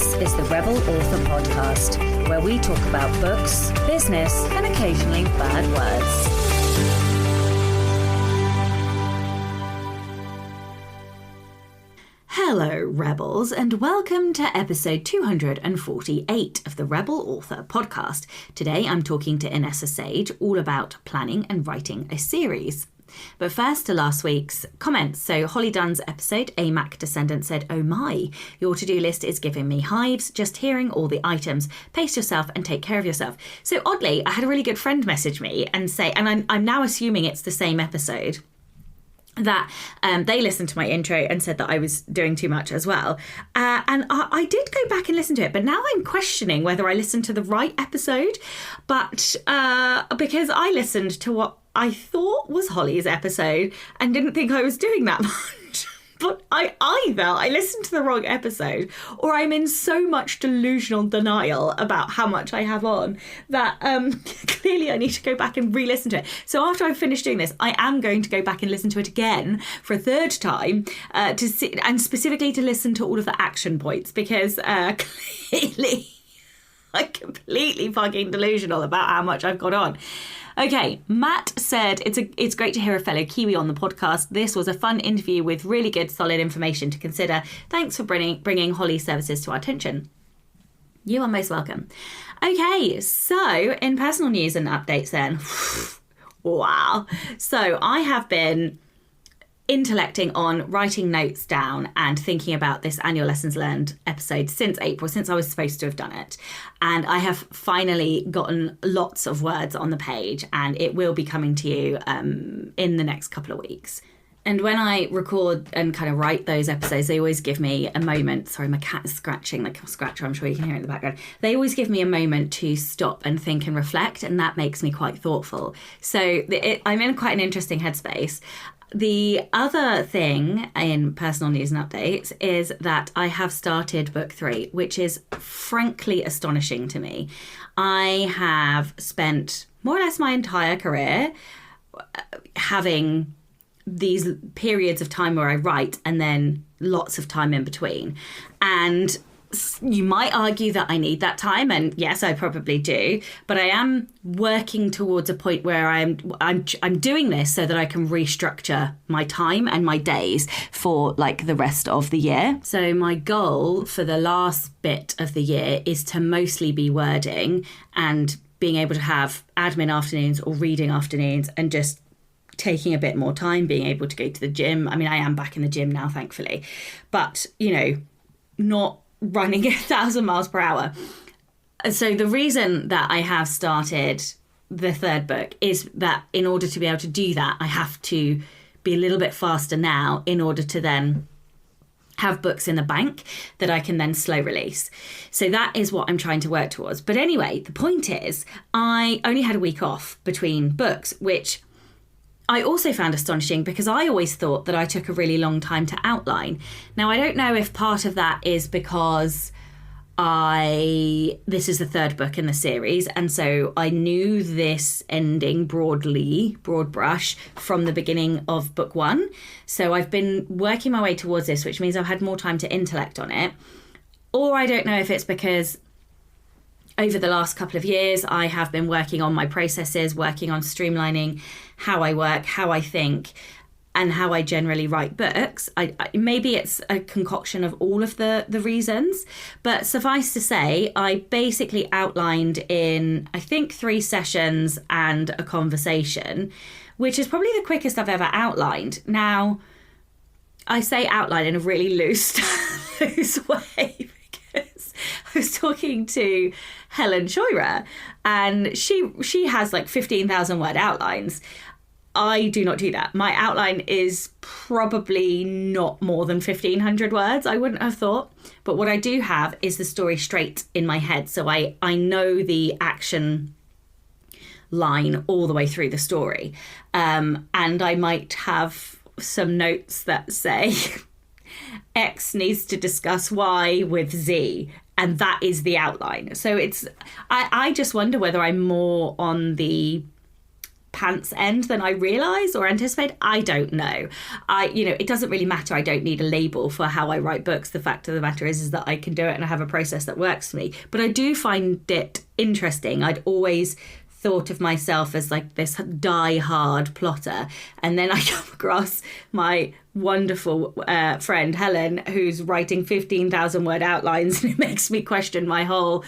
This is the Rebel Author Podcast, where we talk about books, business, and occasionally bad words. Hello, Rebels, and welcome to episode 248 of the Rebel Author Podcast. Today I'm talking to Inessa Sage all about planning and writing a series. But first to last week's comments. So Holly Dunn's episode, A Mac Descendant, said, "Oh my, your to-do list is giving me hives, just hearing all the items. Pace yourself and take care of yourself." So oddly, I had a really good friend message me and say, and I'm now assuming it's the same episode, that they listened to my intro and said that I was doing too much as well. And I did go back and listen to it, but now I'm questioning whether I listened to the right episode. But because I listened to what I thought was Holly's episode and didn't think I was doing that much. But either I listened to the wrong episode or I'm in so much delusional denial about how much I have on that clearly I need to go back and re-listen to it. So after I've finished doing this, I am going to go back and listen to it again for a third time to see, and specifically to listen to all of the action points, because clearly I'm completely fucking delusional about how much I've got on. Okay, Matt said, it's great to hear a fellow Kiwi on the podcast. This was a fun interview with really good, solid information to consider. Thanks for bringing Holly's services to our attention. You are most welcome. Okay, so in personal news and updates then. Wow. So I have been intellecting on writing notes down and thinking about this annual lessons learned episode since April, since I was supposed to have done it. And I have finally gotten lots of words on the page, and it will be coming to you in the next couple of weeks. And when I record and kind of write those episodes, they always give me a moment. Sorry, my cat is scratching like a scratcher. I'm sure you can hear it in the background. They always give me a moment to stop and think and reflect, and that makes me quite thoughtful. So I'm in quite an interesting headspace. The other thing in personal news and updates is that I have started book 3, which is frankly astonishing to me. I have spent more or less my entire career having these periods of time where I write and then lots of time in between. And you might argue that I need that time, and yes, I probably do, but I am working towards a point where I'm doing this so that I can restructure my time and my days for like the rest of the year. So my goal for the last bit of the year is to mostly be wording and being able to have admin afternoons or reading afternoons and just taking a bit more time, being able to go to the gym. I mean, I am back in the gym now, thankfully, but not running 1,000 miles per hour. So the reason that I have started the third book is that in order to be able to do that, I have to be a little bit faster now in order to then have books in the bank that I can then slow release. So that is what I'm trying to work towards. But anyway, the point is I only had a week off between books, which I also found astonishing because I always thought that I took a really long time to outline. Now, I don't know if part of that is because this is the third book in the series, and so I knew this ending broad brush, from the beginning of book 1. So I've been working my way towards this, which means I've had more time to intellect on it. Or I don't know if it's because over the last couple of years, I have been working on my processes, working on streamlining how I work, how I think, and how I generally write books. Maybe it's a concoction of all of the reasons, but suffice to say, I basically outlined in, I think, 3 sessions and a conversation, which is probably the quickest I've ever outlined. Now, I say outline in a really loose way, because I was talking to Helen Scheurer, and she has like 15,000 word outlines. I do not do that. My outline is probably not more than 1,500 words, I wouldn't have thought. But what I do have is the story straight in my head. So I know the action line all the way through the story. And I might have some notes that say X needs to discuss Y with Z, and that is the outline. So I just wonder whether I'm more on the pants end than I realise or anticipate. I don't know. It doesn't really matter. I don't need a label for how I write books. The fact of the matter is that I can do it and I have a process that works for me. But I do find it interesting. I'd always thought of myself as like this die-hard plotter, and then I come across my wonderful friend Helen, who's writing 15,000 word outlines, and it makes me question my whole,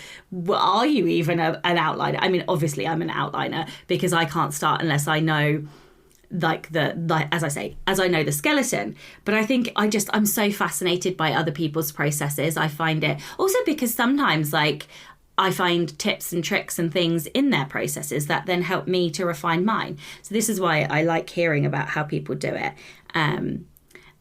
are you even an outliner? I mean, obviously I'm an outliner because I can't start unless I know as I know the skeleton. But I think I'm so fascinated by other people's processes. I find it also because sometimes I find tips and tricks and things in their processes that then help me to refine mine. So this is why I like hearing about how people do it. And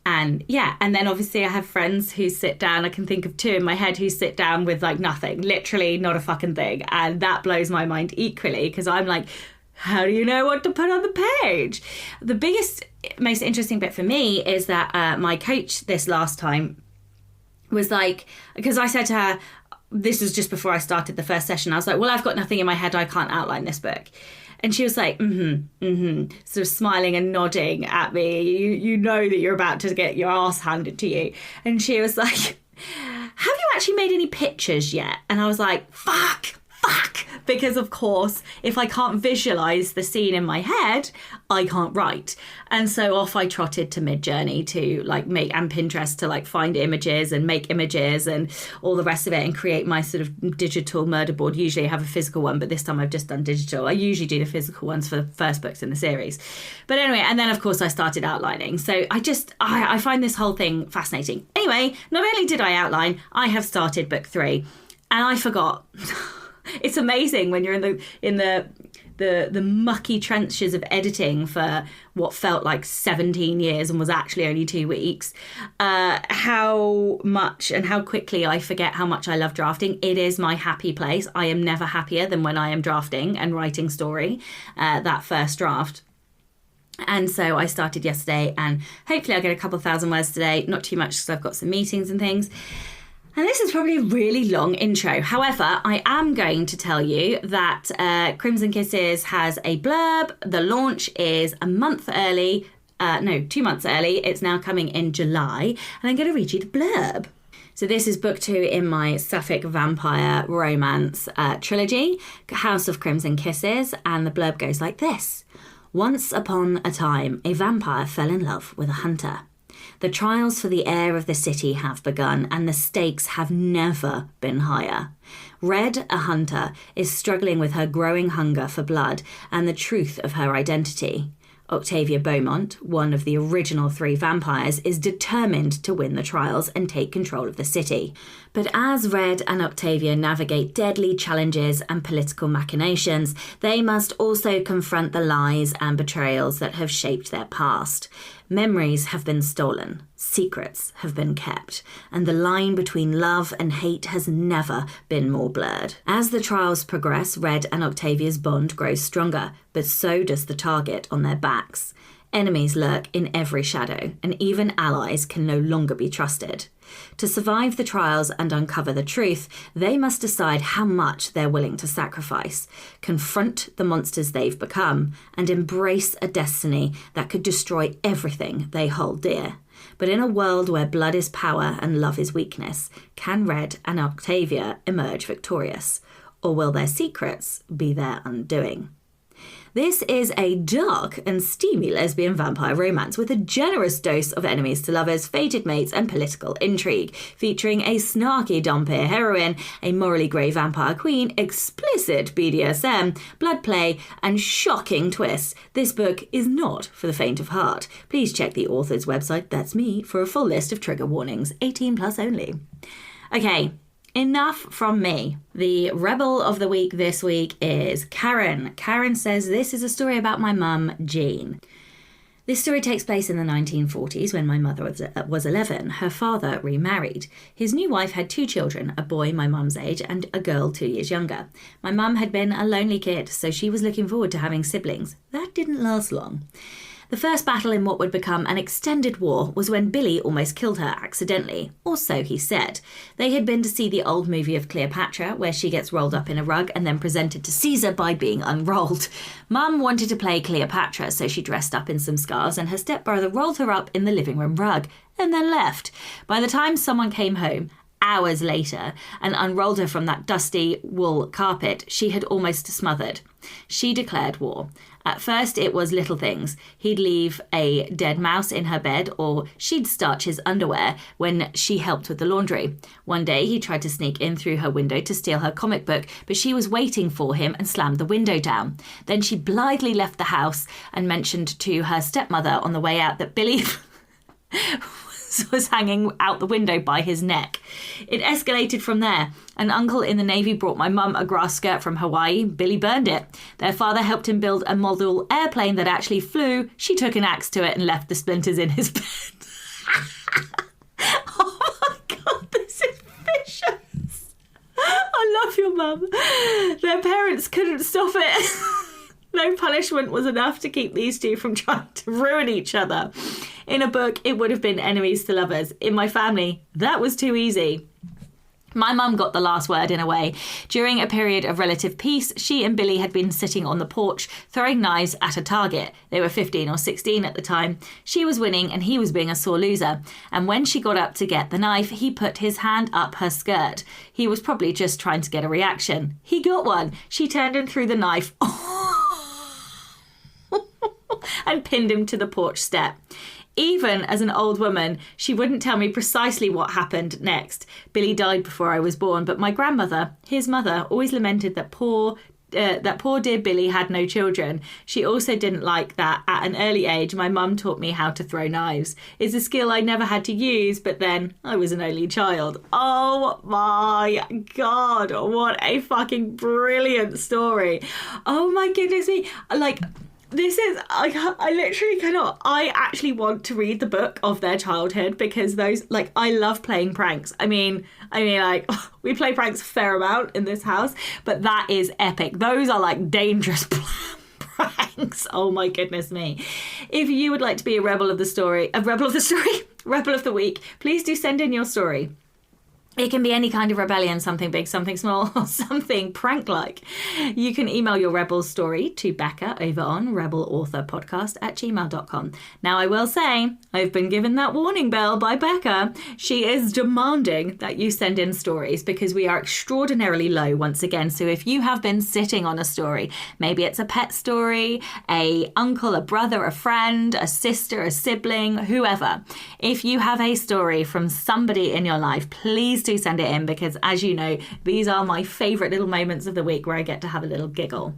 then obviously I have friends who sit down. I can think of two in my head who sit down with nothing, literally not a fucking thing. And that blows my mind equally because I'm like, how do you know what to put on the page? The biggest, most interesting bit for me is that my coach this last time was because I said to her, this was just before I started the first session, I was like, well, I've got nothing in my head. I can't outline this book. And she was like, sort of smiling and nodding at me. You know that you're about to get your ass handed to you. And she was like, have you actually made any pictures yet? And I was like, fuck. Because of course, if I can't visualise the scene in my head, I can't write. And so off I trotted to Midjourney to make, and Pinterest to find images and make images and all the rest of it and create my sort of digital murder board. Usually I have a physical one, but this time I've just done digital. I usually do the physical ones for the first books in the series. But anyway, and then of course I started outlining. So I find this whole thing fascinating. Anyway, not only did I outline, I have started book 3 and I forgot. It's amazing when you're in the mucky trenches of editing for what felt like 17 years and was actually only 2 weeks, how much and how quickly I forget how much I love drafting. It is my happy place. I am never happier than when I am drafting and writing story, that first draft. And so I started yesterday and hopefully I'll get a couple thousand words today. Not too much because I've got some meetings and things. And this is probably a really long intro. However, I am going to tell you that Crimson Kisses has a blurb. The launch is a month early. 2 months early. It's now coming in July. And I'm going to read you the blurb. So this is book 2 in my Suffolk vampire romance trilogy, House of Crimson Kisses. And the blurb goes like this. Once upon a time, a vampire fell in love with a hunter. The trials for the heir of the city have begun, and the stakes have never been higher. Red, a hunter, is struggling with her growing hunger for blood and the truth of her identity. Octavia Beaumont, one of the original 3 vampires, is determined to win the trials and take control of the city. But as Red and Octavia navigate deadly challenges and political machinations, they must also confront the lies and betrayals that have shaped their past. Memories have been stolen, secrets have been kept, and the line between love and hate has never been more blurred. As the trials progress, Red and Octavia's bond grows stronger, but so does the target on their backs. Enemies lurk in every shadow, and even allies can no longer be trusted. To survive the trials and uncover the truth, they must decide how much they're willing to sacrifice, confront the monsters they've become, and embrace a destiny that could destroy everything they hold dear. But in a world where blood is power and love is weakness, can Red and Octavia emerge victorious? Or will their secrets be their undoing? This is a dark and steamy lesbian vampire romance with a generous dose of enemies to lovers, fated mates and political intrigue, featuring a snarky Dompier heroine, a morally grey vampire queen, explicit BDSM, blood play and shocking twists. This book is not for the faint of heart. Please check the author's website, that's me, for a full list of trigger warnings, 18 plus only. Okay. Enough from me. The Rebel of the Week this week is Karen. Karen says, this is a story about my mum, Jean. This story takes place in the 1940s when my mother was 11. Her father remarried. His new wife had 2 children, a boy my mum's age and a girl 2 years younger. My mum had been a lonely kid, so she was looking forward to having siblings. That didn't last long. The first battle in what would become an extended war was when Billy almost killed her accidentally, or so he said. They had been to see the old movie of Cleopatra, where she gets rolled up in a rug and then presented to Caesar by being unrolled. Mum wanted to play Cleopatra, so she dressed up in some scarves and her stepbrother rolled her up in the living room rug and then left. By the time someone came home, hours later, and unrolled her from that dusty wool carpet, she had almost smothered. She declared war. At first, it was little things. He'd leave a dead mouse in her bed, or she'd starch his underwear when she helped with the laundry. One day, he tried to sneak in through her window to steal her comic book, but she was waiting for him and slammed the window down. Then she blithely left the house and mentioned to her stepmother on the way out that Billy was hanging out the window by his neck. It escalated from there. An uncle in the Navy brought my mum a grass skirt from Hawaii. Billy burned it. Their father helped him build a model airplane that actually flew. She took an axe to it and left the splinters in his bed. Oh my God, this is vicious. I love your mum. Their parents couldn't stop it. No punishment was enough to keep these two from trying to ruin each other. In a book, it would have been enemies to lovers. In my family, that was too easy. My mum got the last word in a way. During a period of relative peace, she and Billy had been sitting on the porch, throwing knives at a target. They were 15 or 16 at the time. She was winning and he was being a sore loser. And when she got up to get the knife, he put his hand up her skirt. He was probably just trying to get a reaction. He got one. She turned and threw the knife and pinned him to the porch step. Even as an old woman, she wouldn't tell me precisely what happened next. Billy died before I was born, but my grandmother, his mother, always lamented that poor dear Billy had no children. She also didn't like that at an early age my mum taught me how to throw knives. It's a skill I never had to use, but then I was an only child. Oh my God, what a fucking brilliant story. Oh my goodness me. This is, I literally cannot. I actually want to read the book of their childhood because those, I love playing pranks. I mean, we play pranks a fair amount in this house, but that is epic. Those are dangerous pranks. Oh my goodness me. If you would like to be a rebel of the week, please do send in your story. It can be any kind of rebellion, something big, something small, or something prank-like. You can email your rebel story to Becca over on rebelauthorpodcast@gmail.com. Now, I will say, I've been given that warning bell by Becca. She is demanding that you send in stories because we are extraordinarily low once again. So if you have been sitting on a story, maybe it's a pet story, a uncle, a brother, a friend, a sister, a sibling, whoever. If you have a story from somebody in your life, please do send it in because, as you know, these are my favourite little moments of the week where I get to have a little giggle.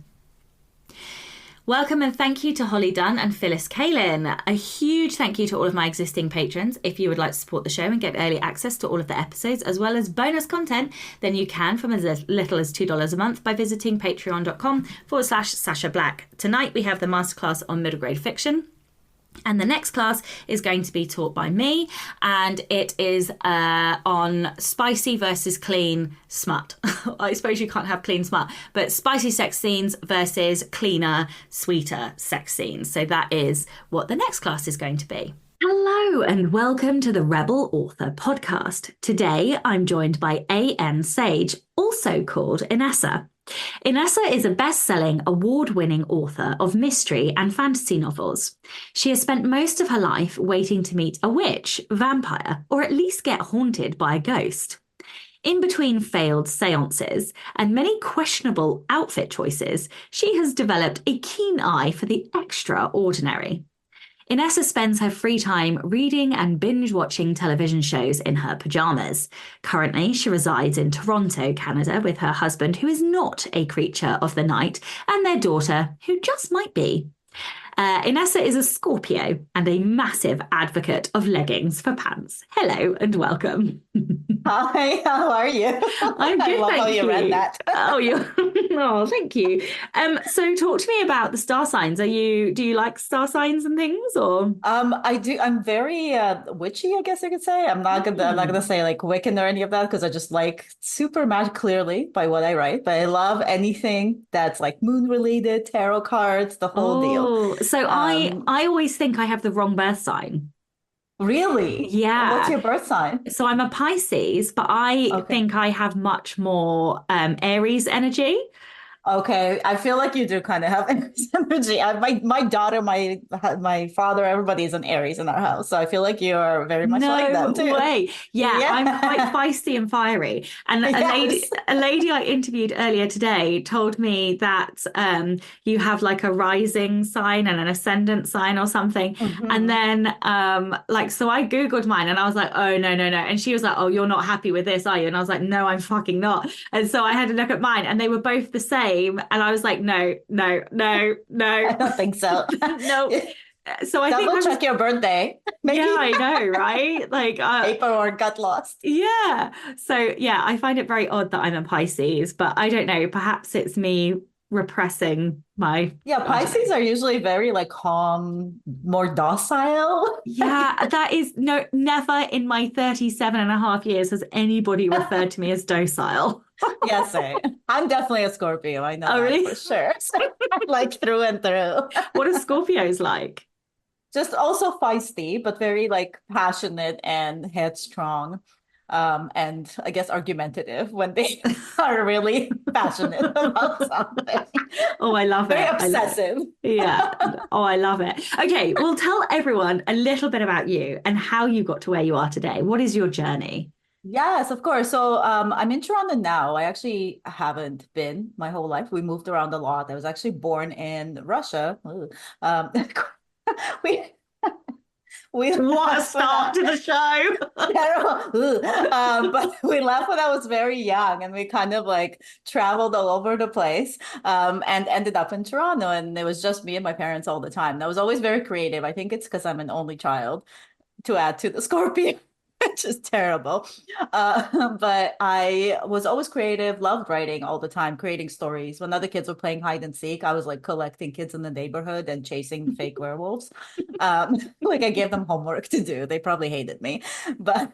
Welcome and thank you to Holly Dunn and Phyllis Kalin. A huge thank you to all of my existing patrons. If you would like to support the show and get early access to all of the episodes as well as bonus content, then you can from as little as $2 a month by visiting patreon.com/Sasha Black. Tonight we have the masterclass on middle grade fiction. And the next class is going to be taught by me, and it is on spicy versus clean smut. I suppose you can't have clean smut, but spicy sex scenes versus cleaner, sweeter sex scenes. So that is what the next class is going to be. Hello and welcome to the Rebel Author Podcast. Today I'm joined by Inessa Sage, also called Inessa. Inessa is a best-selling, award-winning author of mystery and fantasy novels. She has spent most of her life waiting to meet a witch, vampire, or at least get haunted by a ghost. In between failed seances and many questionable outfit choices, she has developed a keen eye for the extraordinary. Inessa spends her free time reading and binge-watching television shows in her pajamas. Currently, she resides in Toronto, Canada, with her husband, who is not a creature of the night, and their daughter, who just might be. Inessa is a Scorpio and a massive advocate of leggings for pants. Hello and welcome. Hi, how are you? I'm I good, love how thank you read you. that. Oh, you oh, thank you. So talk to me about the star signs. Do you like star signs and things or? I do. I'm very witchy, I guess you could say. I'm not gonna Hmm. say like Wiccan or any of that because I just like super magic clearly by what I write. But I love anything that's like moon related, tarot cards, the whole deal. Oh, so Um, I always think I have the wrong birth sign. really? What's Yeah. your birth sign? So I'm a Pisces, but I Okay. think I have much more Aries energy. Okay, I feel like you do kind of have Aries energy. My daughter, my father, everybody is an Aries in our house, so I feel like you are very much like them No too. way. Yeah, I'm quite Yeah. feisty and fiery. And Yes. a lady I interviewed earlier today told me that you have like a rising sign and an ascendant sign or something. And Hmm. then like so I Googled mine and I was like, oh no, no, no. And she was like, oh, you're not happy with this, are you? And I was like, no, I'm fucking not. And so I had to look at mine and they were both the same. And I was like, no, no, no, no, I don't think so. no. So I think Double I was check your birthday. yeah, Maybe I know, right? Like, paperwork got lost. yeah. So, yeah, I find it very odd that I'm a Pisces, but I don't know. Perhaps it's me repressing my, Yeah, I don't know. Pisces are usually very like calm, more docile. Yeah, that is no, never in my 37 and a half years has anybody referred to me as docile. Yes, I'm definitely a Scorpio. I know Oh, that really? for sure. Like through and through. What are Scorpios like? Just also feisty, but very like passionate and headstrong. And I guess argumentative when they are really passionate about something. Oh, I love Very it. I love it. obsessive. Yeah. Oh, I love it. Okay, well, tell everyone a little bit about you and how you got to where you are today. What is your journey? Yes, of course. So I'm in Toronto now. I actually haven't been my whole life. We moved around a lot. I was actually born in Russia. Ugh. We we What a left when start to the show. terrible. But we left when I was very young, and we kind of like traveled all over the place, and ended up in Toronto. And it was just me and my parents all the time. And I was always very creative. I think it's because I'm an only child to add to the Scorpio, which is terrible. But I was always creative, loved writing all the time, creating stories. When other kids were playing hide and seek, I was like collecting kids in the neighborhood and chasing fake werewolves. Like I gave them homework to do. They probably hated me. But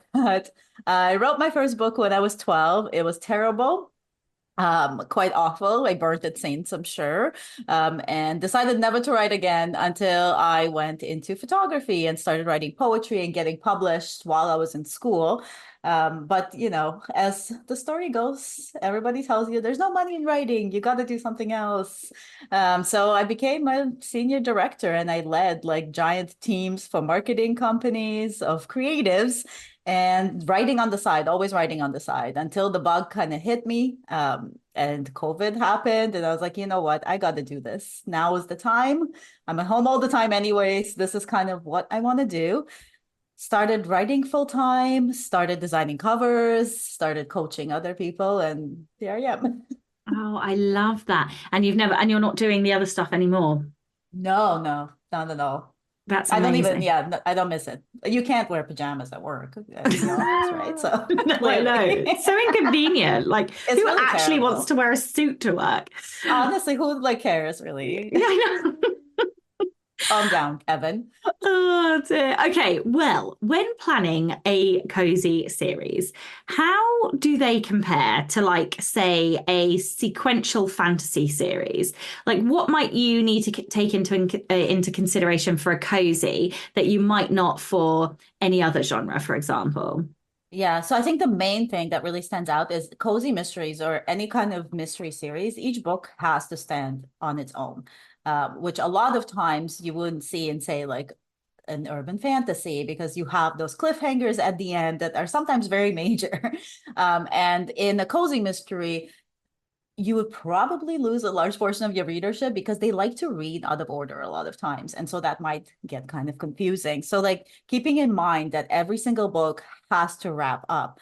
I wrote my first book when I was 12. It was terrible, quite awful. I burnt it saints, I'm sure, and decided never to write again until I went into photography and started writing poetry and getting published while I was in school. But you know, as the story goes, everybody tells you there's no money in writing. You got to do something else. So I became a senior director and I led like giant teams for marketing companies of creatives and writing on the side, always writing on the side until the bug kind of hit me. And COVID happened, and I was like, you know what? I got to do this. Now is the time. I'm at home all the time, anyways. This is kind of what I want to do. Started writing full time, started designing covers, started coaching other people, and here I am. Oh, I love that. And and you're not doing the other stuff anymore. No, no, no, no, no. That's I don't even, amazing. yeah, I don't miss it. You can't wear pajamas at work in the office, right? So No, I know. clearly, It's so inconvenient. Like, it's who really actually wants to terrible. wear a suit to work? Honestly, who like cares Yeah, really? I know. Calm down, Kevin. Oh dear. Okay, well, when planning a cozy series, how do they compare to, like, say, a sequential fantasy series? Like, what might you need to take into consideration for a cozy that you might not for any other genre, for example? Yeah, so I think the main thing that really stands out is cozy mysteries or any kind of mystery series. Each book has to stand on its own, which a lot of times you wouldn't see in, say, like an urban fantasy because you have those cliffhangers at the end that are sometimes very major. And in a cozy mystery, you would probably lose a large portion of your readership because they like to read out of order a lot of times. And so that might get kind of confusing. So, like, keeping in mind that every single book has to wrap up.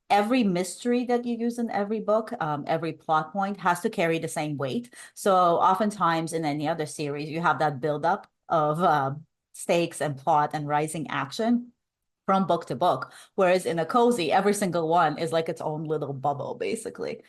Every mystery that you use in every book, every plot point has to carry the same weight. So, oftentimes in any other series, you have that buildup of stakes and plot and rising action. from book to book. Whereas in a cozy, every single one is like its own little bubble, basically.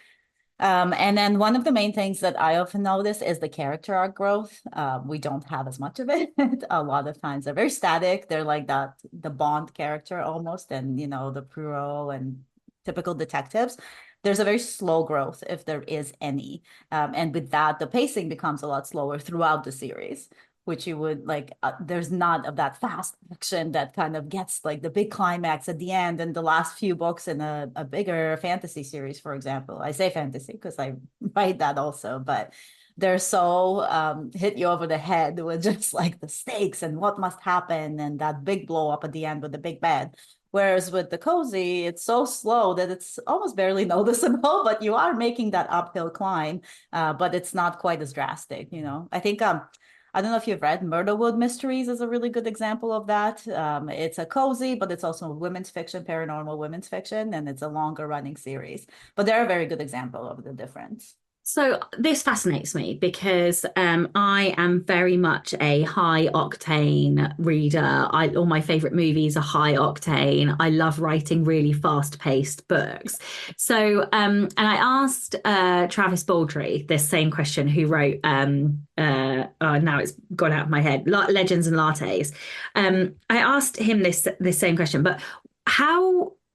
And then one of the main things that I often notice is the character arc growth. We don't have as much of it. A lot of times they're very static. They're like that, the Bond character almost, and the Poirot and typical detectives. There's a very slow growth if there is any. And with that, the pacing becomes a lot slower throughout the series, which you would like. There's not of that fast action that kind of gets like the big climax at the end and the last few books in a bigger fantasy series, for example. I say fantasy because I write that also, but they're so hit you over the head with just like the stakes and what must happen and that big blow up at the end with the big bad. Whereas with the cozy, it's so slow that it's almost barely noticeable, but you are making that uphill climb, but it's not quite as drastic, I think I don't know if you've read Murderwood Mysteries is a really good example of that. It's a cozy, but it's also women's fiction, paranormal women's fiction, and it's a longer running series. But they're a very good example of the difference. So this fascinates me because I am very much a high octane reader. All my favorite movies are high octane. I love writing really fast paced books. So and I asked Travis Baldry this same question, who wrote now it's gone out of my head, Legends and Lattes. I asked him this same question, but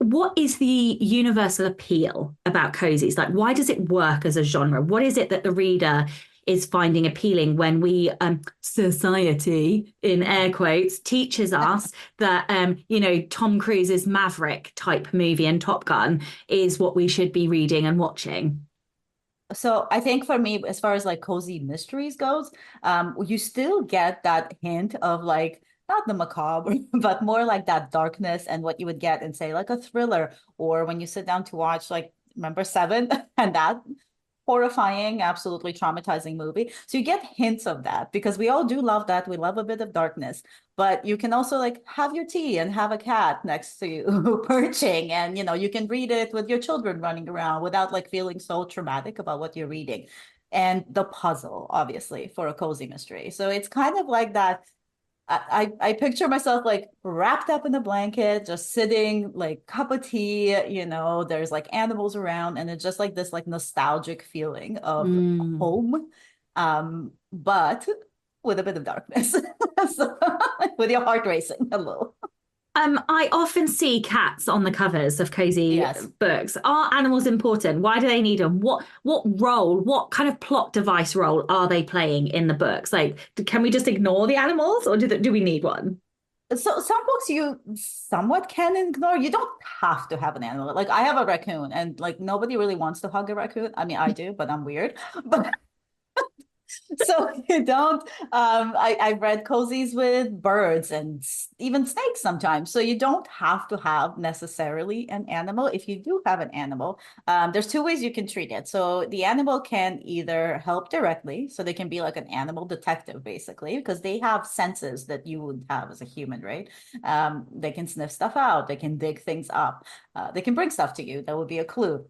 what is the universal appeal about cozies? Like, why does it work as a genre? What is it that the reader is finding appealing when society, in air quotes, teaches us that, Tom Cruise's Maverick type movie and Top Gun is what we should be reading and watching? So I think for me, as far as like cozy mysteries goes, you still get that hint of like, not the macabre, but more like that darkness and what you would get in, say, like a thriller, or when you sit down to watch, like, remember Seven and that horrifying, absolutely traumatizing movie. So you get hints of that because we all do love that. We love a bit of darkness, but you can also like have your tea and have a cat next to you perching, and you can read it with your children running around without like feeling so traumatic about what you're reading. And the puzzle, obviously, for a cozy mystery. So it's kind of like that. I picture myself like wrapped up in a blanket, just sitting, like cup of tea, there's like animals around, and it's just like this like nostalgic feeling of home, but with a bit of darkness. So, with your heart racing a little. I often see cats on the covers of cozy Yes. books. Are animals important? Why do they need them? What role, what kind of plot device role are they playing in the books? Like, can we just ignore the animals, or do we need one? So some books you somewhat can ignore. You don't have to have an animal. Like I have a raccoon, and like nobody really wants to hug a raccoon. I mean, I do, but I'm weird. But so you don't. I've read cozies with birds and even snakes sometimes. So you don't have to have necessarily an animal. If you do have an animal, there's two ways you can treat it. So the animal can either help directly, so they can be like an animal detective, basically, because they have senses that you would have as a human, right? They can sniff stuff out, they can dig things up, they can bring stuff to you. That would be a clue.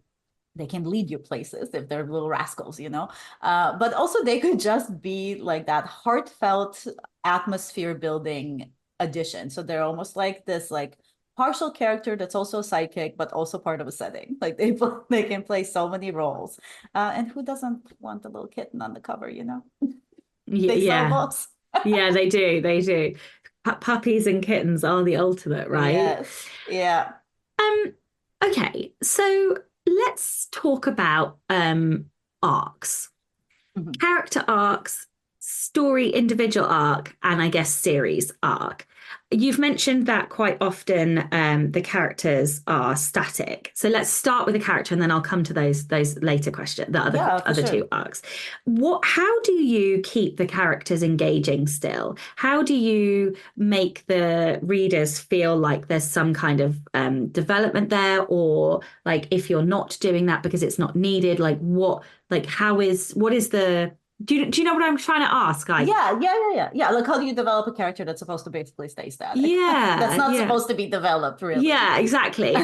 They can lead you places if they're little rascals. But also they could just be like that heartfelt atmosphere building addition. So they're almost like this like partial character that's also a sidekick, but also part of a setting. Like they can play so many roles. And who doesn't want a little kitten on the cover? They sell Yeah, books. yeah, they do. They do. Puppies and kittens are the ultimate, right? Yes. Yeah. Um, okay, so let's talk about arcs, Mhm. character arcs, story individual arc, and I guess series arc. You've mentioned that quite often the characters are static. So let's start with the character and then I'll come to those later questions, the Yeah, for other sure. two arcs. How do you keep the characters engaging still? How do you make the readers feel like there's some kind of development there? Or like if you're not doing that because it's not needed, what is the do you know what I'm trying to ask? Like, Yeah. Like, how do you develop a character that's supposed to basically stay static? That's yeah, not yeah. supposed to be developed, really. Yeah, exactly. Yeah.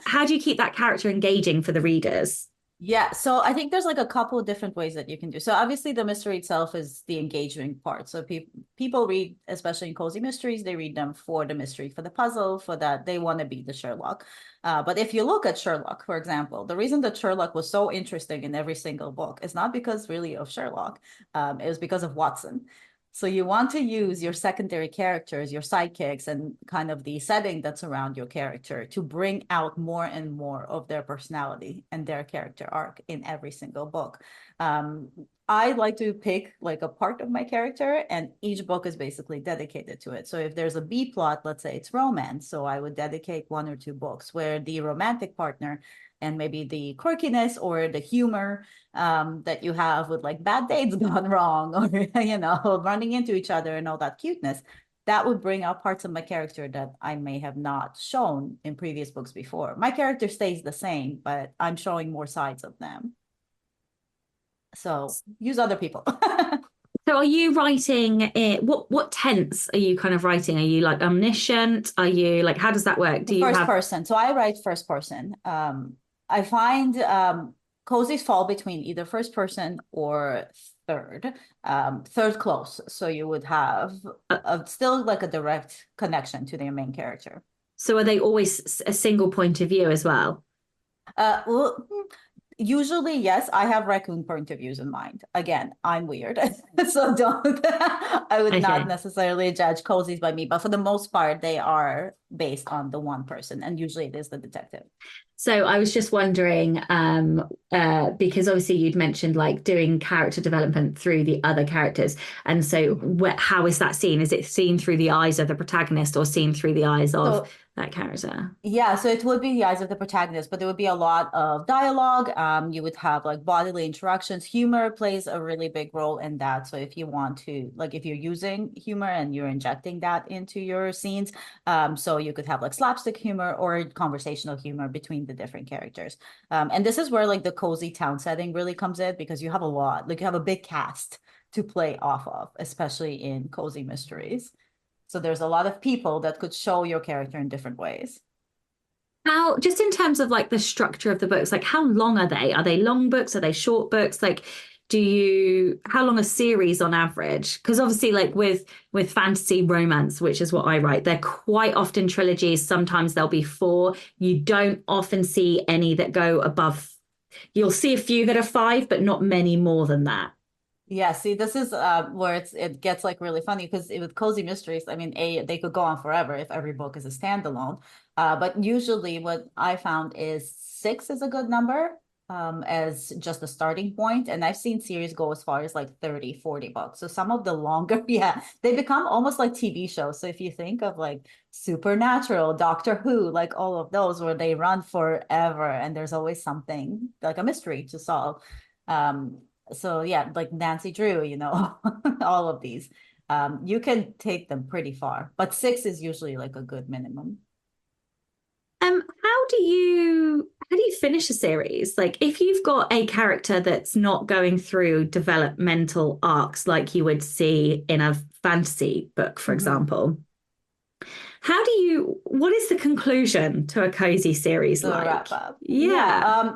How do you keep that character engaging for the readers? Yeah, so I think there's like a couple of different ways that you can do. So obviously the mystery itself is the engaging part. So people read, especially in cozy mysteries, they read them for the mystery, for the puzzle, for that they want to be the Sherlock. But if you look at Sherlock, for example, the reason that Sherlock was so interesting in every single book is not because really of Sherlock. It was because of Watson. So you want to use your secondary characters, your sidekicks, and kind of the setting that's around your character to bring out more and more of their personality and their character arc in every single book. Um, I like to pick like a part of my character, and each book is basically dedicated to it. So if there's a B plot, let's say it's romance, so I would dedicate 1 or 2 books where the romantic partner and maybe the quirkiness or the humor that you have with like bad dates gone wrong or running into each other and all that cuteness, that would bring out parts of my character that I may have not shown in previous books before. My character stays the same, but I'm showing more sides of them. So use other people. So are you writing it? What tense are you kind of writing? Are you like omniscient? Are you like, how does that work? Do you First have person. So I write first person. I find cozies fall between either first person or third. Third close. So you would have still like a direct connection to their main character. so are they always a single point of view as well? Well, usually, yes, I have raccoon point of views in mind. Again, I'm weird, so don't. I would not Okay. necessarily judge cozies by me, but for the most part, they are based on the one person, and usually it is the detective. So I was just wondering, because obviously you'd mentioned like doing character development through the other characters, and so how is that seen? Is it seen through the eyes of the protagonist or seen through the eyes of So that character? yeah, so it would be the eyes of the protagonist, but there would be a lot of dialogue. You would have like bodily interactions. Humor plays a really big role in that. So if you want to, like, if you're using humor and you're injecting that into your scenes, so you could have like slapstick humor or conversational humor between the different characters. And this is where like the cozy town setting really comes in because you have a lot, like you have a big cast to play off of, especially in cozy mysteries. So there's a lot of people that could show your character in different ways. How, just in terms of like the structure of the books, like how long are they? Are they long books? Are they short books? Like, how long a series on average? Because obviously, like with fantasy romance, which is what I write, they're quite often trilogies. Sometimes there'll be four. You don't often see any that go above. You'll see a few that are five, but not many more than that. Yeah, see, this is where it gets like really funny because with cozy mysteries, I mean, they could go on forever if every book is a standalone. But usually what I found is 6 is a good number as just a starting point. And I've seen series go as far as like 30, 40 books. So some of the longer, yeah, they become almost like TV shows. So if you think of like Supernatural, Doctor Who, like all of those where they run forever and there's always something like a mystery to solve. Um, so yeah, like Nancy Drew, all of these. You can take them pretty far, but 6 is usually like a good minimum. How do you finish a series? Like if you've got a character that's not going through developmental arcs like you would see in a fantasy book, for Mhm. example, what is the conclusion to a cozy series The like? wrap up. Yeah. Yeah.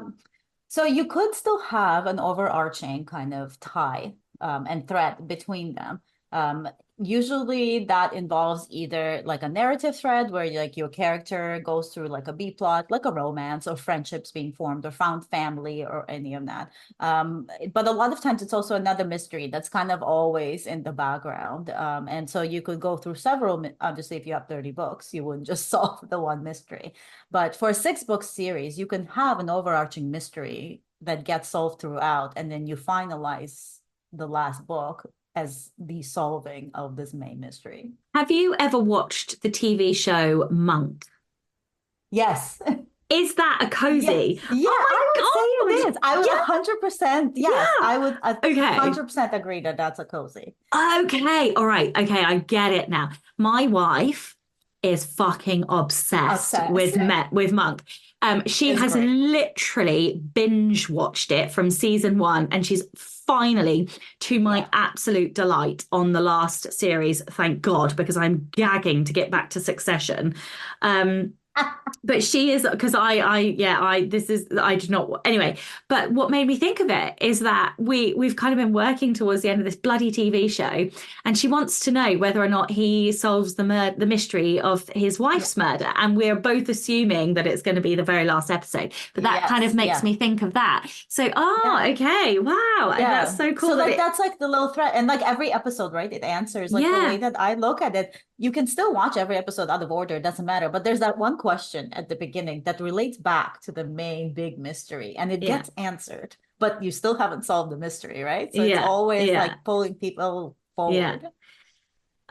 So you could still have an overarching kind of tie and thread between them. Um, Usually that involves either like a narrative thread where like your character goes through like a B plot, like a romance or friendships being formed or found family or any of that. But a lot of times it's also another mystery that's kind of always in the background. And so you could go through several, obviously, if you have 30 books, you wouldn't just solve the one mystery. But for a 6 book series, you can have an overarching mystery that gets solved throughout, and then you finalize the last book as the solving of this main mystery. Have you ever watched the TV show Monk? Yes. Is that a Yeah. cozy? Yeah, I would say Oh my it God. is. I would Yeah. 100%, yes, Yeah. I would Okay. 100% agree that that's a cozy. Okay. All right. Okay. I get it now. My wife is fucking obsessed Obsessed. with Monk. She It's has great. literally binge watched it from season one, and she's finally, to my Yeah. absolute delight, on the last series. Thank God, because I'm gagging to get back to Succession. Um, But she is, because I did not, anyway. But what made me think of it is that we've kind of been working towards the end of this bloody TV show, and she wants to know whether or not he solves the mystery of his wife's murder, and we're both assuming that it's going to be the very last episode. But that kind of makes me think of that. So, okay, wow, that's so cool. So like that's like the little threat, and like every episode, right? It answers like the way that I look at it. You can still watch every episode out of order, it doesn't matter. But there's that one question at the beginning that relates back to the main big mystery, and it gets answered, but you still haven't solved the mystery, right? So it's always like pulling people forward.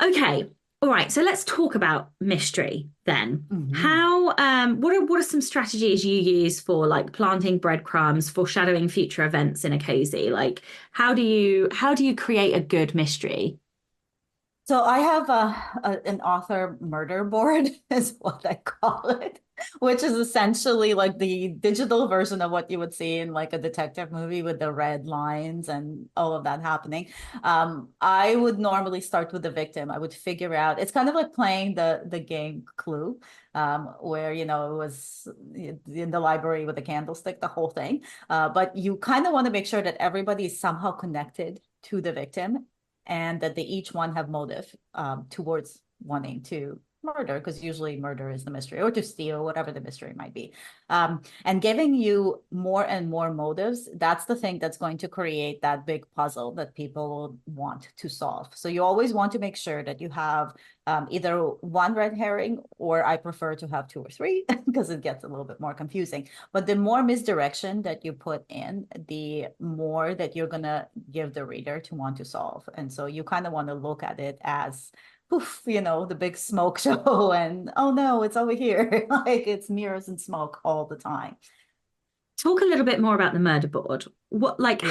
Okay. All right. So let's talk about mystery then. How what are some strategies you use for like planting breadcrumbs, foreshadowing future events in a cozy? Like how do you create a good mystery? So I have an author murder board is what I call it, which is essentially like the digital version of what you would see in like a detective movie with the red lines and all of that happening. I would normally start with the victim. I would figure out, it's kind of like playing the game Clue, where, it was in the library with the candlestick, the whole thing. But you kind of want to make sure that everybody is somehow connected to the victim, and that they each one have motive towards wanting to murder, because usually murder is the mystery, or to steal, whatever the mystery might be. And giving you more and more motives, that's the thing that's going to create that big puzzle that people will want to solve. So you always want to make sure that you have either one red herring, or I prefer to have 2 or 3 because it gets a little bit more confusing. But the more misdirection that you put in, the more that you're going to give the reader to want to solve. And so you kind of want to look at it as, poof, the big smoke show, and oh no, it's over here. Like it's mirrors and smoke all the time. Talk a little bit more about the murder board. What, like,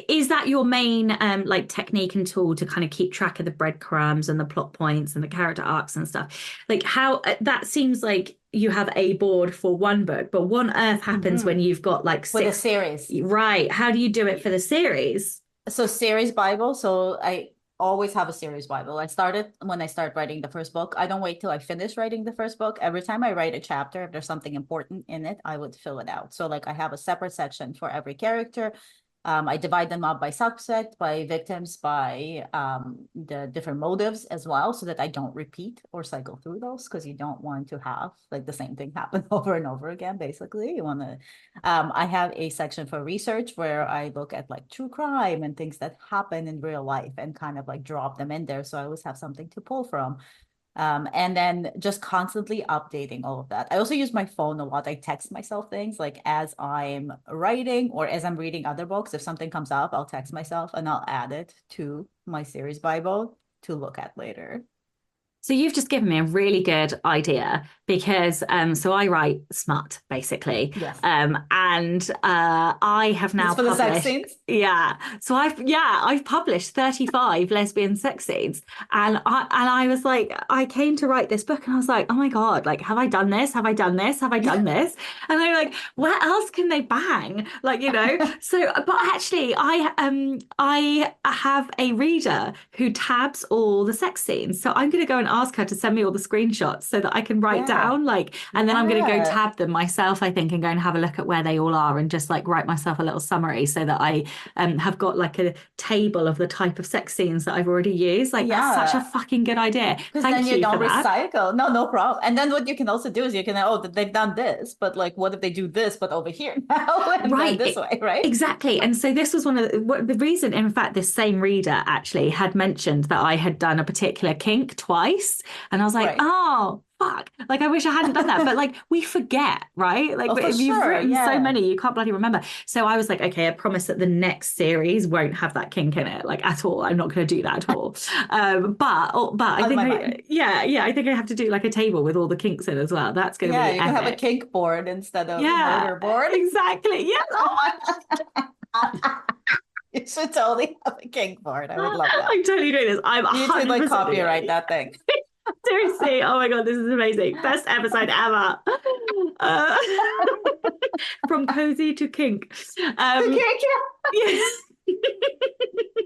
is that your main like technique and tool to kind of keep track of the breadcrumbs and the plot points and the character arcs and stuff? Like, how that seems like you have a board for one book, but what on earth happens when you've got like 6 with a series? Right. How do you do it for the series? So series Bible. So I always have a series Bible. When I start writing the first book, I don't wait till I finish writing the first book. Every time I write a chapter, if there's something important in it, I would fill it out. So like I have a separate section for every character. I divide them up by subset, by victims, by the different motives as well, so that I don't repeat or cycle through those, because you don't want to have like the same thing happen over and over again. Basically, you want to. I have a section for research where I look at like true crime and things that happen in real life and kind of like drop them in there. So I always have something to pull from. And then just constantly updating all of that. I also use my phone a lot. I text myself things like as I'm writing or as I'm reading other books. If something comes up, I'll text myself and I'll add it to my series Bible to look at later. So you've just given me a really good idea, because so I write smut basically. Yes. And I have now for published the sex scenes? Yeah. So I've published 35 lesbian sex scenes, and I was like, I came to write this book and I was like, oh my God, like have I done this? Have I done this? Have I done this? And I'm like, where else can they bang? Like, so but actually I have a reader who tabs all the sex scenes. So I'm gonna go and ask her to send me all the screenshots so that I can write down and then I'm going to go tab them myself, I think, and go and have a look at where they all are and just like write myself a little summary so that I have got like a table of the type of sex scenes that I've already used. Like that's such a fucking good idea. Because then you don't recycle. No problem. And then what you can also do is you can, they've done this, but like what if they do this, but over here now and right this way, right? Exactly. And so this was one of the reason, in fact, this same reader actually had mentioned that I had done a particular kink twice. And I was like, oh, fuck. Like, I wish I hadn't done that. But like, we forget, right? Like, if you've written so many, you can't bloody remember. So I was like, okay, I promise that the next series won't have that kink in it, like at all. I'm not going to do that at all. But I think, I think I have to do like a table with all the kinks in as well. That's going to be epic. You can have a kink board instead of a murder board. Exactly. Yeah. Oh my You should totally have a kink board. I would love that. I'm totally doing this. You should like copyright that thing. Seriously, oh my God, this is amazing. Best episode ever. From cozy to kink. Yes.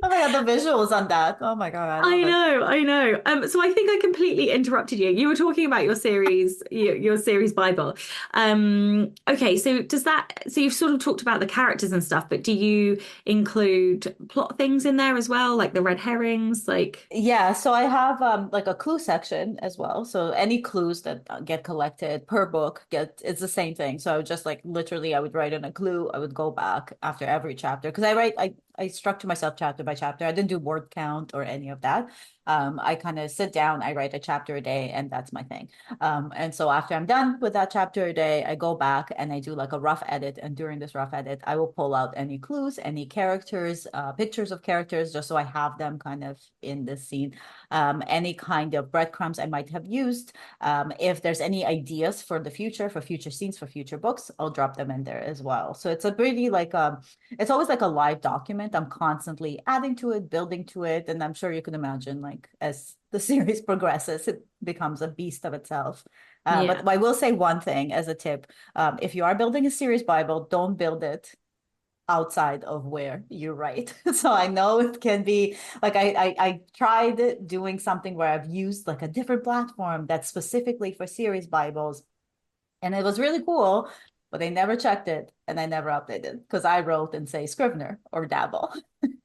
Oh my God, the visuals on that. Oh my God, I love it. I know. So I think I completely interrupted you. You were talking about your series, your series Bible. Okay, so so you've sort of talked about the characters and stuff, but do you include plot things in there as well, like the red herrings, like? Yeah, so I have like a clue section as well. So any clues that get collected per book it's the same thing. So I would just like literally I would write in a clue. I would go back after every chapter because I structure myself chapter by chapter. I didn't do word count or any of that. I kind of sit down, I write a chapter a day, and that's my thing. And so after I'm done with that chapter a day, I go back and I do like a rough edit. And during this rough edit, I will pull out any clues, any characters, pictures of characters, just so I have them kind of in this scene. Any kind of breadcrumbs I might have used. If there's any ideas for the future, for future scenes, for future books, I'll drop them in there as well. So it's a pretty like it's always like a live document. I'm constantly adding to it, building to it, and I'm sure you can imagine like as the series progresses, it becomes a beast of itself. But I will say one thing as a tip: if you are building a series Bible, don't build it outside of where you write. So I know it can be like I tried doing something where I've used like a different platform that's specifically for series Bibles, and it was really cool, but they never checked it and I never updated because I wrote and say Scrivener or Dabble.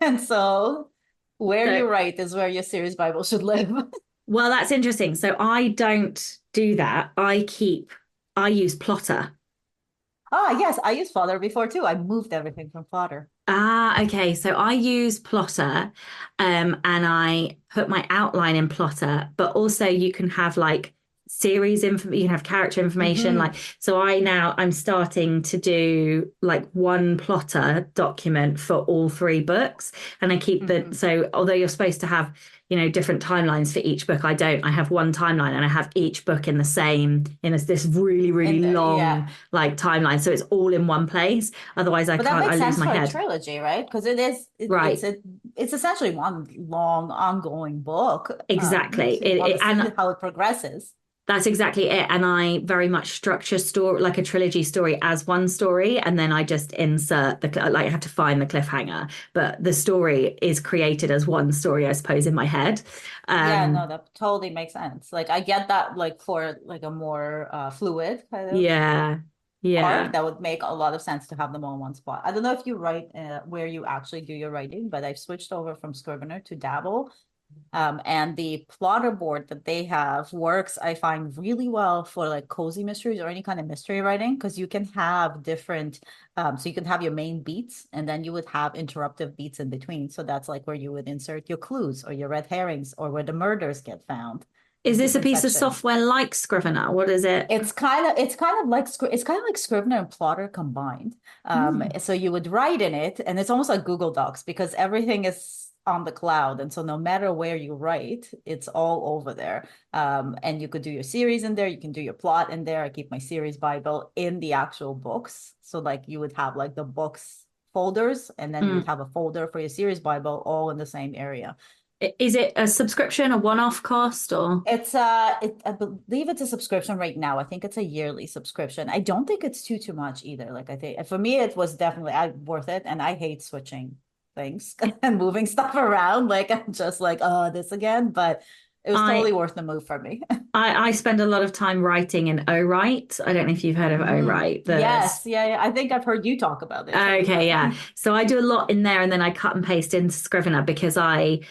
And so where So, you write is where your series Bible should live. well, that's interesting. So I don't do that. I use Plotter. Ah, yes, I used Fodder before too. I moved everything from Fodder. Ah, okay. So I use Plotter, and I put my outline in Plotter, but also you can have like series info, you can have character information. Like, Mm-hmm. so I'm starting to do like one Plotter document for all three books. And I keep Mm-hmm. so although you're supposed to have, different timelines for each book, I don't. I have one timeline and I have each book in the same, this really, really And yeah, long like timeline. So it's all in one place. Otherwise but that I makes lose sense my for a head. trilogy, right? Because it is Right. it's essentially one long ongoing book. Exactly. So you want to see And how it progresses. that's exactly it. And I very much structure story like a trilogy story as one story, and then I just insert like I have to find the cliffhanger, but the story is created as one story, I suppose, in my head. Yeah, no, Um, that totally makes sense. Like I get that like for like a more fluid kind of yeah, arc, yeah. that would make a lot of sense to have them all in one spot. I don't know if you write where you actually do your writing, but I've switched over from Scrivener to Dabble. And the plotter board that they have works, I find, really well for like cozy mysteries or any kind of mystery writing because you can have different, so you can have your main beats and then you would have interruptive beats in between. So that's like where you would insert your clues or your red herrings or where the murders get found Is in this a different piece of sections. software like Scrivener? What is it? It's kind of like Scrivener and Plotter combined. Hmm. So you would write in it, and it's almost like Google Docs because everything is on the cloud, and so no matter where you write, it's all over there. And you could do your series in there, you can do your plot in there. I keep my series Bible in the actual books, so like you would have like the books folders, and then you would Mm. have a folder for your series Bible all in the same area. Is it a subscription, a one-off cost, or? I believe it's a subscription right now. I think it's a yearly subscription. I don't think it's too much either. Like I think for me it was definitely worth it, and I hate switching things and moving stuff around. Like I'm just like, oh, this again, but it was I totally worth the move for me. I spend a lot of time writing in O-Write. I don't know if you've heard of O-Write. Yes, yeah, yeah. I think I've heard you talk about it. Tell me Okay, about yeah. it. So I do a lot in there and then I cut and paste into Scrivener because I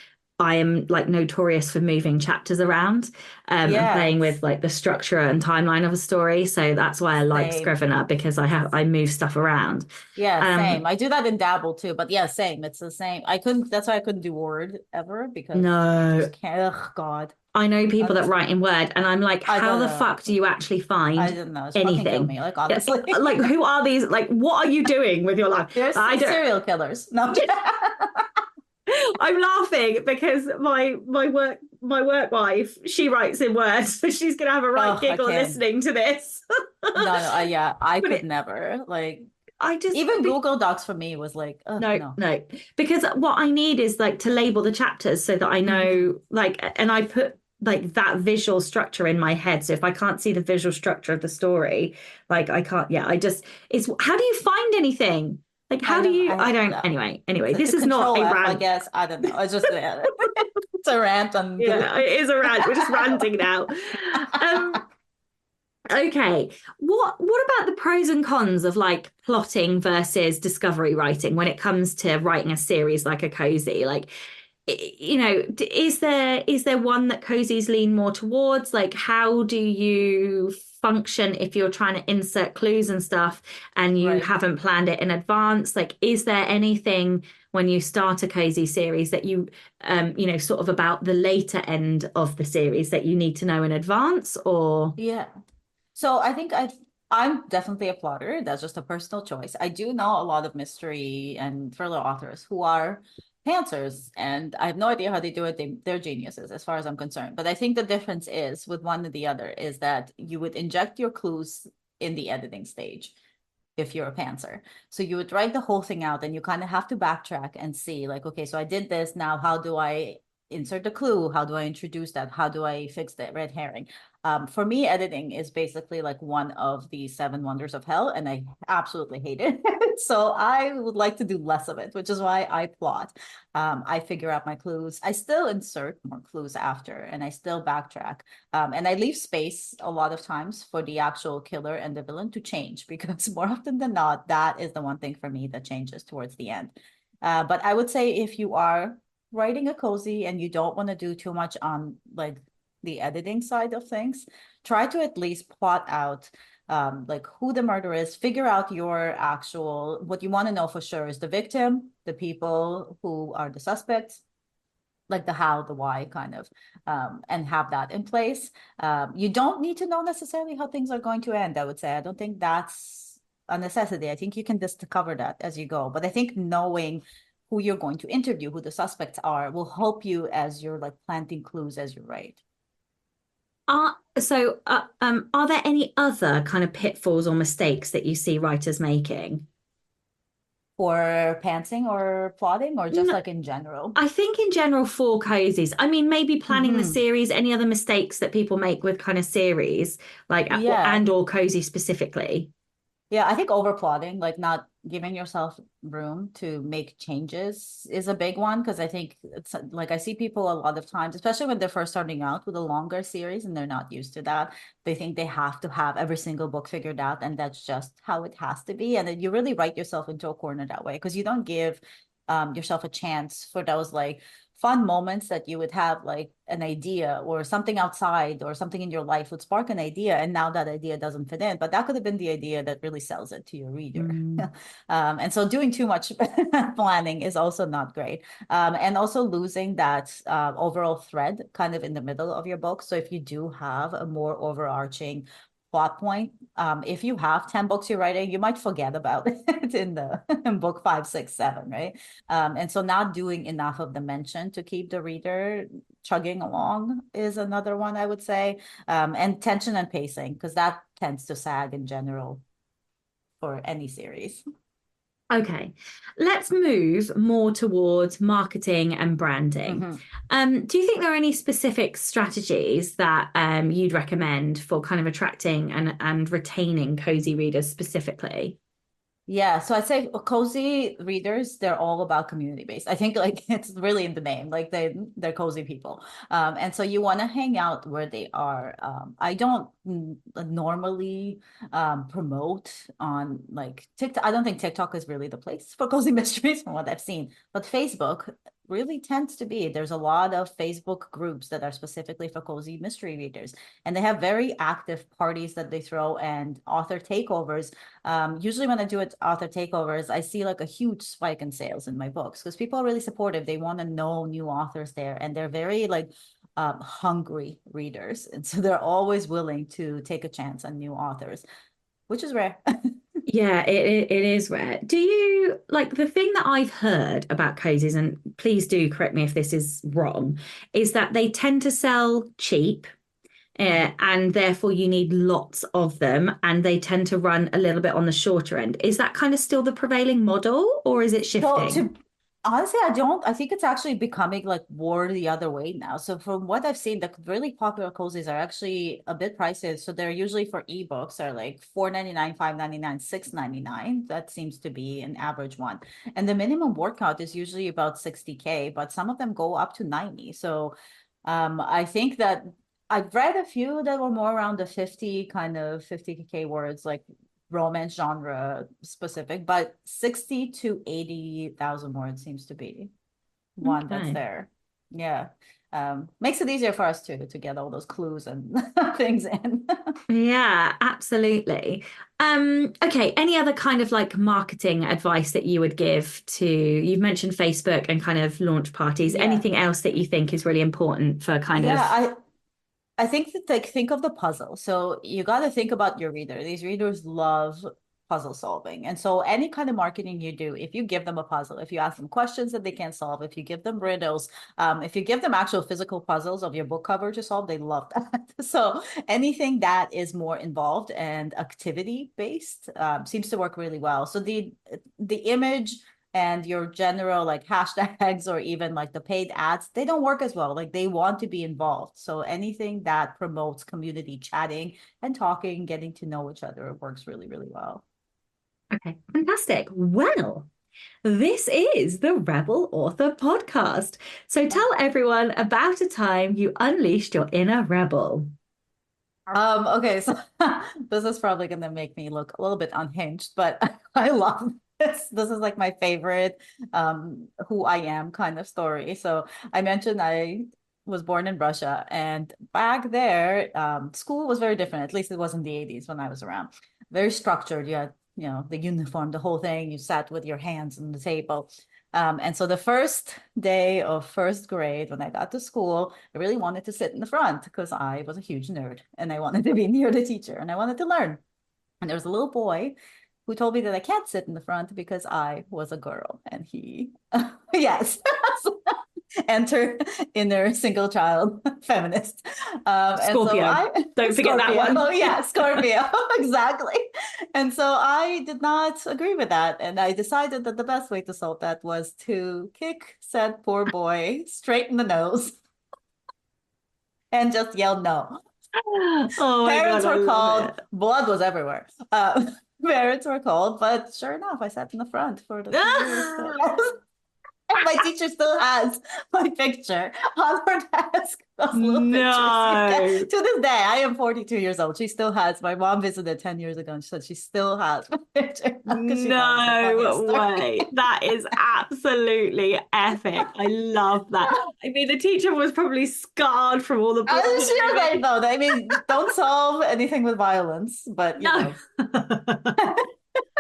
am like notorious for moving chapters around and playing with Yes, like the structure and timeline of a story. So that's why I like same. Scrivener because I move stuff around. Yeah, same. Um I do that in Dabble too, but yeah, same. It's the same. I couldn't, that's why I couldn't do Word ever because you no, just can't. Oh, God. I know people that That's, write in Word and I'm like, I how don't the know. fuck do you actually I find don't know. It's fucking kill anything? me, like Yeah, honestly. like who are these? Like what are you doing with your life? There's I don't serial killers. No. I'm laughing because my work wife, she writes in Word, so she's gonna have a right Oh, I giggle can't. listening to this. No, no, yeah, I But could never. Like, I just even Google Docs for me was like, oh, no, no. no, because what I need is like to label the chapters so that I Hmm. know, like, and I put like that visual structure in my head. So if I can't see the visual structure of the story, like I can't, yeah, I just, it's how do you find anything? Like, I how do know. you, I I don't, anyway, to this is not control a F, I rant. guess. I don't know. It's just it's a rant on Yeah, Goodreads. it is a rant. We're just ranting now. Um, okay. What about the pros and cons of like plotting versus discovery writing when it comes to writing a series like a cozy? Like, is there one that cozies lean more towards? Like, how do you function if you're trying to insert clues and stuff and you Right. haven't planned it in advance? Like, is there anything when you start a cozy series that sort of about the later end of the series that you need to know in advance, or? Yeah. So I think I'm definitely a plotter. That's just a personal choice. I do know a lot of mystery and thriller authors who are pantsers, and I have no idea how they do it. They're geniuses as far as I'm concerned. But I think the difference is with one and the other is that you would inject your clues in the editing stage if you're a pantser. So you would write the whole thing out and you kind of have to backtrack and see like, okay, so I did this. Now, how do I insert the clue? How do I introduce that? How do I fix the red herring? For me, editing is basically like one of the seven wonders of hell, and I absolutely hate it. So I would like to do less of it, which is why I plot. I figure out my clues. I still insert more clues after, and I still backtrack. And I leave space a lot of times for the actual killer and the villain to change because more often than not, that is the one thing for me that changes towards the end. But I would say if you are writing a cozy and you don't want to do too much on like the editing side of things, try to at least plot out like who the murderer is, figure out your actual, what you want to know for sure is the victim, the people who are the suspects, like the how, the why kind of, and have that in place. You don't need to know necessarily how things are going to end, I would say. I don't think that's a necessity. I think you can discover that as you go. But I think knowing who you're going to interview, who the suspects are, will help you as you're like planting clues as you write. Are there any other kind of pitfalls or mistakes that you see writers making? For pantsing or plotting, or just No, like in general? I think in general for cozies. I mean, maybe planning the Hmm. series, any other mistakes that people make with kind of series, like Yeah. and or cozy specifically. Yeah, I think overplotting, like not giving yourself room to make changes is a big one because I think it's like I see people a lot of times, especially when they're first starting out with a longer series and they're not used to that. They think they have to have every single book figured out, and that's just how it has to be. And then you really write yourself into a corner that way because you don't give yourself a chance for those like fun moments that you would have like an idea or something outside or something in your life would spark an idea, and now that idea doesn't fit in, but that could have been the idea that really sells it to your reader. Mm. And so doing too much planning is also not great, and also losing that overall thread kind of in the middle of your book. So if you do have a more overarching plot point, if you have 10 books you're writing, you might forget about it in the in book 5, 6, 7, right? And so not doing enough of the mention to keep the reader chugging along is another one I would say. And tension and pacing, because that tends to sag in general for any series. Okay, let's move more towards marketing and branding. Mhm. Do you think there are any specific strategies that you'd recommend for kind of attracting and retaining cozy readers specifically? Yeah, so I'd say cozy readers, they're all about community based. I think like it's really in the name, like they're cozy people. And so you want to hang out where they are. I don't normally promote on like TikTok. I don't think TikTok is really the place for cozy mysteries from what I've seen, but Facebook really tends to be. There's a lot of Facebook groups that are specifically for cozy mystery readers, and they have very active parties that they throw and author takeovers. Usually when I do it author takeovers, I see like a huge spike in sales in my books because people are really supportive. They want to know new authors there, and they're very like hungry readers. And so they're always willing to take a chance on new authors, which is rare. Yeah, it is rare. Do you like the thing that I've heard about cozies, and please do correct me if this is wrong, is that they tend to sell cheap, and therefore you need lots of them, and they tend to run a little bit on the shorter end. Is that kind of still the prevailing model, or is it So shifting? Honestly, I don't. I think it's actually becoming like more the other way now. So from what I've seen, the really popular cozies are actually a bit pricey. So they're usually for ebooks are like 4.99, 5.99, 6.99. That seems to be an average one. And the minimum workout is usually about 60K, but some of them go up to 90. So I think that I've read a few that were more around the 50 kind of 50K words, like romance genre specific, but 60 to 80,000 words seems to be one that's Okay. there. Yeah. Makes it easier for us to get all those clues and things in. Yeah, absolutely. Okay, any other kind of like marketing advice that you would give to, you've mentioned Facebook and kind of launch parties, Yeah. anything else that you think is really important for kind Yeah, of, I think that like think of the puzzle. So you got to think about your reader. These readers love puzzle solving. And so any kind of marketing you do, if you give them a puzzle, if you ask them questions that they can't solve, if you give them riddles, if you give them actual physical puzzles of your book cover to solve, they love that. So anything that is more involved and activity based seems to work really well. So the image and your general like hashtags or even like the paid ads, they don't work as well. Like they want to be involved. So anything that promotes community chatting and talking, getting to know each other works really, really well. okay, fantastic. Well, this is the Rebel Author Podcast. So tell everyone about a time you unleashed your inner rebel. Okay, so this is probably gonna make me look a little bit unhinged, but I love this. This is like my favorite who I am kind of story. So I mentioned I was born in Russia, and back there, school was very different. At least it was in the 80s when I was around. Very structured. You had, the uniform, the whole thing. You sat with your hands on the table. And so the first day of first grade, when I got to school, I really wanted to sit in the front because I was a huge nerd and I wanted to be near the teacher and I wanted to learn. And there was a little boy who told me that I can't sit in the front because I was a girl. And he, yes, enter inner single child feminist. And so Scorpio. Don't forget that Scorpio. one. Oh, yeah, Scorpio. Exactly. And so I did not agree with that. And I decided that the best way to solve that was to kick said poor boy straight in the nose and just yell no. Oh my God, Parents I were love called, it. blood was everywhere. Parents were called, but sure enough, I sat in the front for the 2 years. My teacher still has my picture on her desk. Those little pictures you get. No. To this day, I am 42 years old. She still has. My mom visited 10 years ago and she said she still has my picture because she thought it was the funniest No story. way. That is absolutely epic. I love that. I mean, the teacher was probably scarred from all the blood I'm and sure they everything. know. I mean, don't solve anything with violence, but No.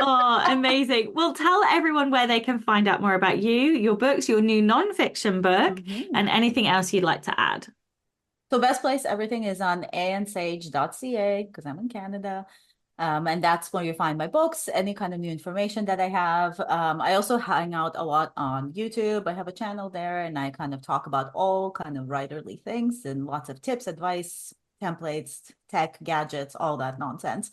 Oh, amazing. Well, tell everyone where they can find out more about you, your books, your new nonfiction book, Mhm. and anything else you'd like to add. So best place, everything is on ansage.ca because I'm in Canada. And that's where you find my books, any kind of new information that I have. I also hang out a lot on YouTube. I have a channel there and I kind of talk about all kind of writerly things and lots of tips, advice, templates, tech, gadgets, all that nonsense.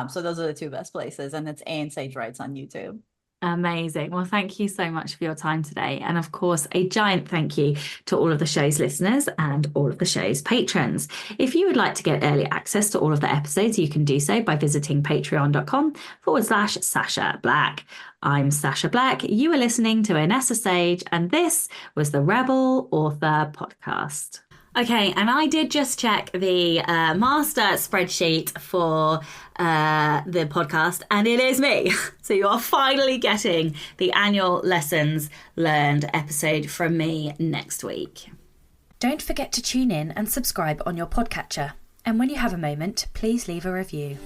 So those are the two best places. And it's Anne Sage Writes on YouTube. Amazing. Well, thank you so much for your time today. And of course, a giant thank you to all of the show's listeners and all of the show's patrons. If you would like to get early access to all of the episodes, you can do so by visiting patreon.com/Sasha Black. I'm Sasha Black. You are listening to Inessa Sage, and this was the Rebel Author Podcast. Okay, and I did just check the master spreadsheet for the podcast, and it is me. So you are finally getting the annual lessons learned episode from me next week. Don't forget to tune in and subscribe on your podcatcher. And when you have a moment, please leave a review.